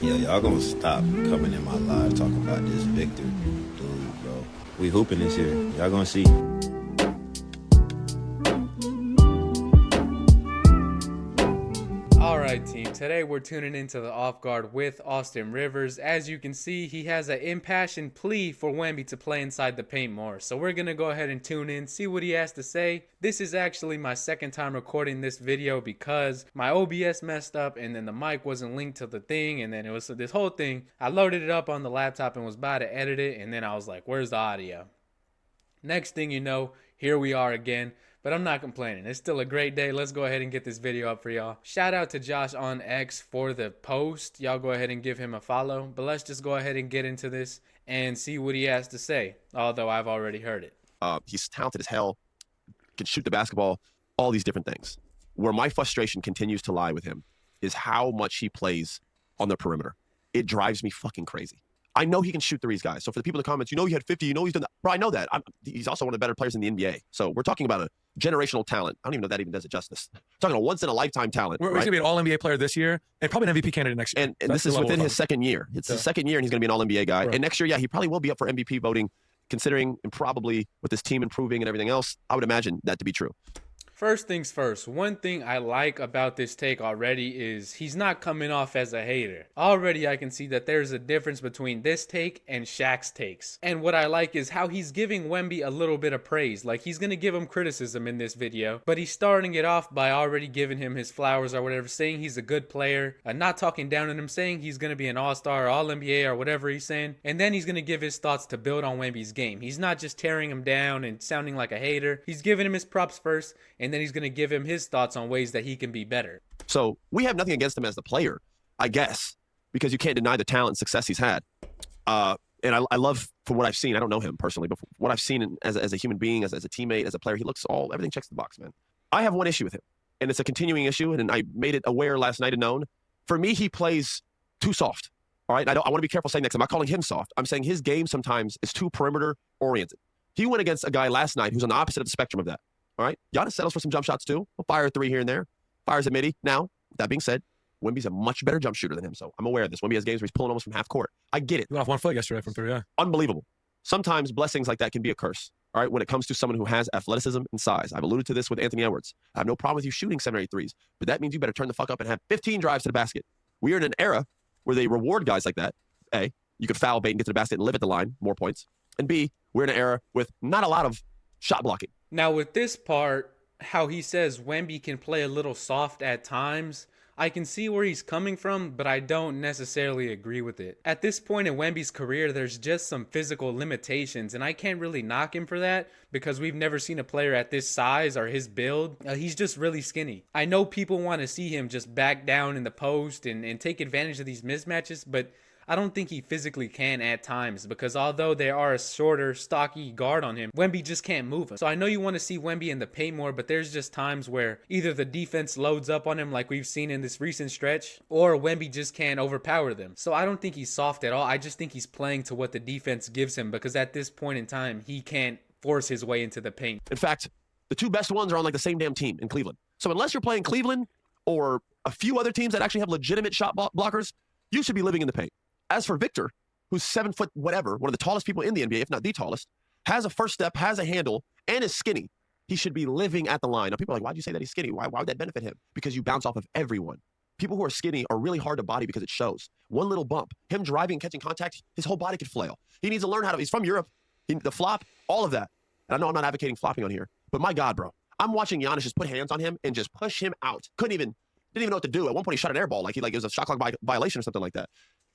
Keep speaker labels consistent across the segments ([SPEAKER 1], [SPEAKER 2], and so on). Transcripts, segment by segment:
[SPEAKER 1] Yeah, y'all gonna stop coming in my live talking about this Victor dude, bro. We hooping this year. Y'all gonna see.
[SPEAKER 2] Alright team, today we're tuning into the Off Guard with Austin Rivers. As you can see, he has an impassioned plea for Wemby to play inside the paint more. So we're going to go ahead and tune in, see what he has to say. This is actually my second time recording this video because my OBS messed up and then the mic wasn't linked to the thing, and then it was this whole thing. I loaded it up on the laptop and was about to edit it, and then I was like, where's the audio? Next thing you know, here we are again. But I'm not complaining. It's still a great day. Let's go ahead and get this video up for y'all. Shout out to Josh on X for the post. Y'all go ahead and give him a follow. But let's just go ahead and get into this and see what he has to say. Although I've already heard it.
[SPEAKER 3] He's talented as hell, can shoot the basketball, all these different things. Where my frustration continues to lie with him is how much he plays on the perimeter. It drives me fucking crazy. I know he can shoot threes, guys. So for the people in the comments, you know he had 50, you know he's done that. Bro, I know that. He's also one of the better players in the NBA. So we're talking about a generational talent. I don't even know if that even does it justice. We're talking a once-in-a-lifetime talent.
[SPEAKER 4] He's
[SPEAKER 3] right?
[SPEAKER 4] going to be an All-NBA player this year and probably an MVP candidate next year.
[SPEAKER 3] And this is within his second year. It's his second year, and he's going to be an All-NBA guy. Right. And next year, yeah, he probably will be up for MVP voting, considering and probably with this team improving and everything else. I would imagine that to be true.
[SPEAKER 2] First things first, one thing I like about this take already is he's not coming off as a hater. Already I can see that there's a difference between this take and Shaq's takes. And what I like is how he's giving Wemby a little bit of praise. Like, he's going to give him criticism in this video, but he's starting it off by already giving him his flowers or whatever, saying he's a good player, not talking down on him, saying he's going to be an all-star or all-NBA or whatever he's saying. And then he's going to give his thoughts to build on Wemby's game. He's not just tearing him down and sounding like a hater. He's giving him his props first, and then he's going to give him his thoughts on ways that he can be better.
[SPEAKER 3] So we have nothing against him as the player, I guess, because you can't deny the talent and success he's had. And I love, from what I've seen, I don't know him personally, but what I've seen as a human being, as a teammate, as a player, he looks everything checks the box, man. I have one issue with him, and it's a continuing issue, and I made it aware last night and known. For me, he plays too soft. All right, I want to be careful saying that because I'm not calling him soft. I'm saying his game sometimes is too perimeter oriented. He went against a guy last night who's on the opposite of the spectrum of that. All right, Giannis settles for some jump shots too. He'll fire a three here and there. Fires a midi. Now, with that being said, Wemby's a much better jump shooter than him, so I'm aware of this. Wemby has games where he's pulling almost from half court. I get it.
[SPEAKER 4] He went off 1 foot yesterday from three, yeah.
[SPEAKER 3] Unbelievable. Sometimes blessings like that can be a curse, all right, when it comes to someone who has athleticism and size. I've alluded to this with Anthony Edwards. I have no problem with you shooting 7 or 8 threes, but that means you better turn the fuck up and have 15 drives to the basket. We are in an era where they reward guys like that. A, you could foul bait and get to the basket and live at the line, more points. And B, we're in an era with not a lot of shot blocking.
[SPEAKER 2] Now with this part, how he says Wemby can play a little soft at times, I can see where he's coming from, but I don't necessarily agree with it. At this point in Wemby's career, there's just some physical limitations, and I can't really knock him for that because we've never seen a player at this size or his build. He's just really skinny. I know people want to see him just back down in the post and take advantage of these mismatches, but I don't think he physically can at times because although there are a shorter, stocky guard on him, Wemby just can't move him. So I know you want to see Wemby in the paint more, but there's just times where either the defense loads up on him like we've seen in this recent stretch, or Wemby just can't overpower them. So I don't think he's soft at all. I just think he's playing to what the defense gives him because at this point in time, he can't force his way into the paint.
[SPEAKER 3] In fact, the two best ones are on like the same damn team in Cleveland. So unless you're playing Cleveland or a few other teams that actually have legitimate shot blockers, you should be living in the paint. As for Victor, who's 7 foot whatever, one of the tallest people in the NBA, if not the tallest, has a first step, has a handle, and is skinny, he should be living at the line. Now, people are like, why'd you say that he's skinny? Why would that benefit him? Because you bounce off of everyone. People who are skinny are really hard to body because it shows. One little bump, him driving and catching contact, his whole body could flail. He needs to learn he's from Europe, the flop, all of that. And I know I'm not advocating flopping on here, but my God, bro. I'm watching Giannis just put hands on him and just push him out. Didn't even know what to do. At one point, he shot an air ball like it was a shot clock violation or something like that.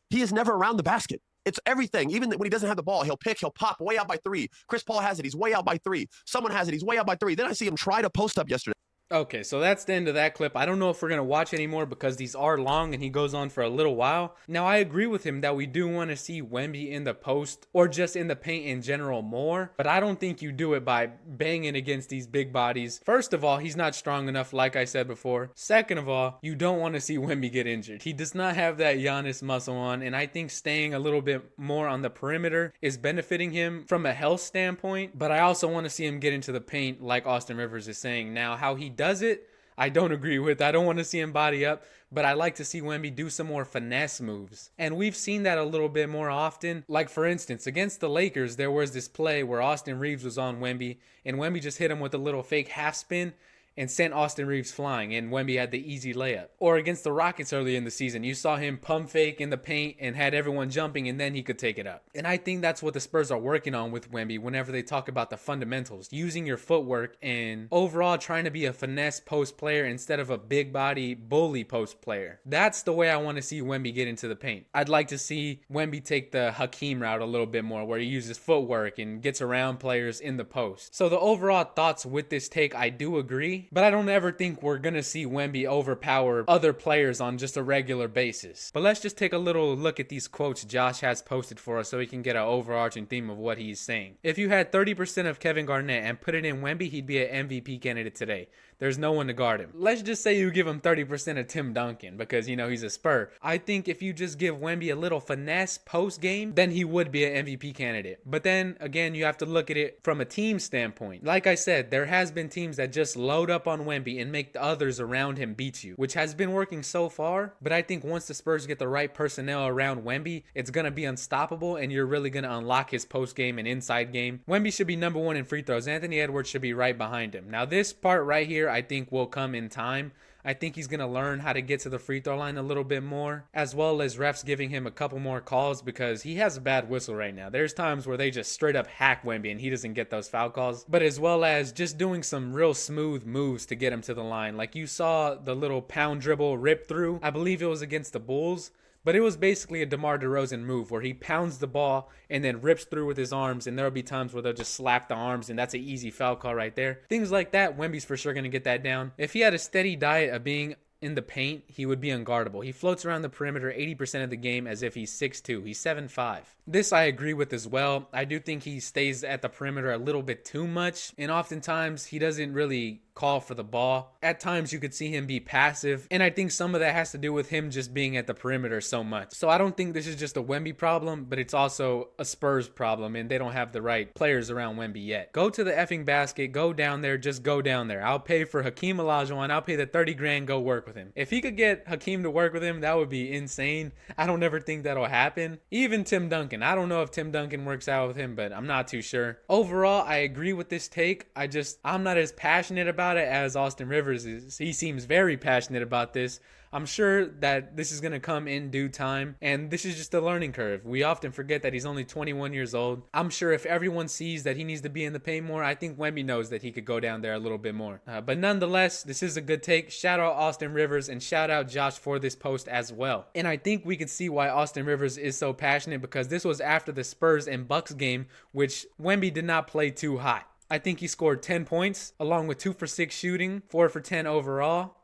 [SPEAKER 3] He is never around the basket. It's everything. Even when he doesn't have the ball, he'll pop way out by 3. Chris Paul has it. He's way out by 3. Someone has it. He's way out by 3. Then I see him try to post up yesterday.
[SPEAKER 2] Okay, so that's the end of that clip. I don't know if we're going to watch anymore because these are long and he goes on for a little while. Now, I agree with him that we do want to see Wemby in the post or just in the paint in general more, but I don't think you do it by banging against these big bodies. First of all, he's not strong enough, like I said before. Second of all, you don't want to see Wemby get injured. He does not have that Giannis muscle on, and I think staying a little bit more on the perimeter is benefiting him from a health standpoint, but I also want to see him get into the paint like Austin Rivers is saying. Now, how he does it, I don't agree with. I don't want to see him body up, but I like to see Wemby do some more finesse moves. And we've seen that a little bit more often. Like for instance, against the Lakers, there was this play where Austin Reeves was on Wemby, and Wemby just hit him with a little fake half spin and sent Austin Reeves flying, and Wemby had the easy layup. Or against the Rockets early in the season, you saw him pump fake in the paint and had everyone jumping, and then he could take it up. And I think that's what the Spurs are working on with Wemby whenever they talk about the fundamentals, using your footwork and overall trying to be a finesse post player instead of a big body bully post player. That's the way I want to see Wemby get into the paint. I'd like to see Wemby take the Hakeem route a little bit more, where he uses footwork and gets around players in the post. So the overall thoughts with this take, I do agree. But I don't ever think we're going to see Wemby overpower other players on just a regular basis. But let's just take a little look at these quotes Josh has posted for us so we can get an overarching theme of what he's saying. If you had 30% of Kevin Garnett and put it in Wemby, he'd be an MVP candidate today. There's no one to guard him. Let's just say you give him 30% of Tim Duncan because, you know, he's a Spur. I think if you just give Wemby a little finesse post game, then he would be an MVP candidate. But then again, you have to look at it from a team standpoint. Like I said, there has been teams that just load up on Wemby and make the others around him beat you, which has been working so far. But I think once the Spurs get the right personnel around Wemby, it's going to be unstoppable and you're really going to unlock his post game and inside game. Wemby should be number one in free throws. Anthony Edwards should be right behind him. Now this part right here, I think will come in time. I think he's going to learn how to get to the free throw line a little bit more, as well as refs giving him a couple more calls because he has a bad whistle right now. There's times where they just straight up hack Wemby and he doesn't get those foul calls, but as well as just doing some real smooth moves to get him to the line. Like you saw the little pound dribble rip through, I believe it was against the Bulls. But it was basically a DeMar DeRozan move where he pounds the ball and then rips through with his arms, and there'll be times where they'll just slap the arms, and that's an easy foul call right there. Things like that, Wemby's for sure going to get that down. If he had a steady diet of being in the paint, he would be unguardable. He floats around the perimeter 80% of the game as if he's 6'2". He's 7'5". This I agree with as well. I do think he stays at the perimeter a little bit too much, and oftentimes he doesn't really call for the ball. At times you could see him be passive, and I think some of that has to do with him just being at the perimeter so much. So I don't think this is just a Wemby problem, but it's also a Spurs problem, and they don't have the right players around Wemby yet. Go to the effing basket, go down there, just go down there. I'll pay for Hakeem Olajuwon, I'll pay the 30 grand, go work with him. If he could get Hakeem to work with him, that would be insane. I don't ever think that'll happen. Even Tim Duncan, I don't know if Tim Duncan works out with him, but I'm not too sure. Overall, I agree with this take. I'm not as passionate about it as Austin Rivers is. He seems very passionate about this. I'm sure that this is going to come in due time, and this is just a learning curve. We often forget that he's only 21 years old. I'm sure if everyone sees that he needs to be in the paint more, I think Wemby knows that he could go down there a little bit more. But nonetheless, this is a good take. Shout out Austin Rivers, and shout out Josh for this post as well. And I think we can see why Austin Rivers is so passionate, because this was after the Spurs and Bucks game, which Wemby did not play too hot. I think he scored 10 points, along with 2 for 6 shooting, 4 for 10 overall.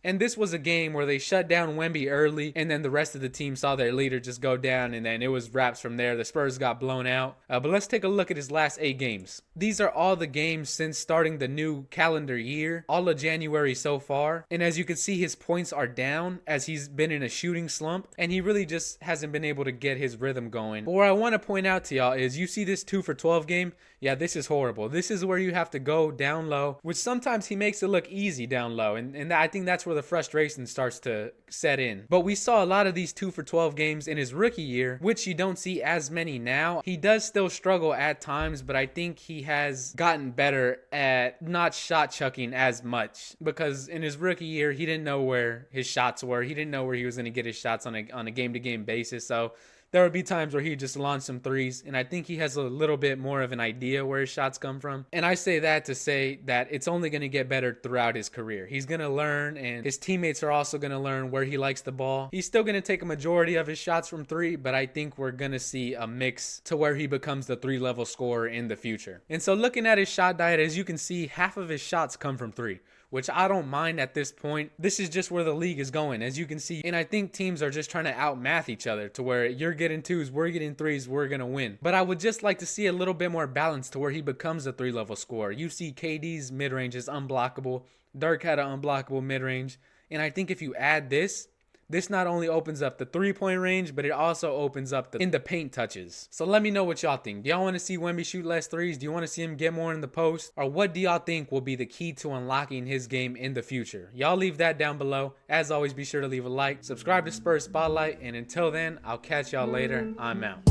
[SPEAKER 2] And this was a game where they shut down Wemby early, and then the rest of the team saw their leader just go down, and then it was wraps from there. The Spurs got blown out. But let's take a look at his last 8 games. These are all the games since starting the new calendar year, all of January so far. And as you can see, his points are down as he's been in a shooting slump, and he really just hasn't been able to get his rhythm going. But what I want to point out to y'all is you see this 2 for 12 game. Yeah, this is horrible. This is where you have to go down low, which sometimes he makes it look easy down low. And I think that's where the frustration starts to set in. But we saw a lot of these 2 for 12 games in his rookie year, which you don't see as many now. He does still struggle at times, but I think he has gotten better at not shot chucking as much, because in his rookie year, he didn't know where his shots were. He didn't know where he was going to get his shots on a game-to-game basis. So there would be times where he just launched some threes, and I think he has a little bit more of an idea where his shots come from. And I say that to say that it's only going to get better throughout his career. He's going to learn, and his teammates are also going to learn where he likes the ball. He's still going to take a majority of his shots from 3, but I think we're going to see a mix to where he becomes the 3-level scorer in the future. And so looking at his shot diet, as you can see, half of his shots come from 3, which I don't mind at this point. This is just where the league is going, as you can see. And I think teams are just trying to outmath each other to where you're getting 2s, we're getting 3s, we're going to win. But I would just like to see a little bit more balance to where he becomes a 3-level scorer. You see KD's mid-range is unblockable. Dirk had an unblockable mid-range. And I think if you add this, This not only opens up the 3-point range, but it also opens up the in the paint touches. So let me know what y'all think. Do y'all want to see Wemby shoot less threes? Do you want to see him get more in the post? Or what do y'all think will be the key to unlocking his game in the future? Y'all leave that down below. As always, be sure to leave a like, subscribe to Spurs Spotlight, and until then, I'll catch y'all later. I'm out.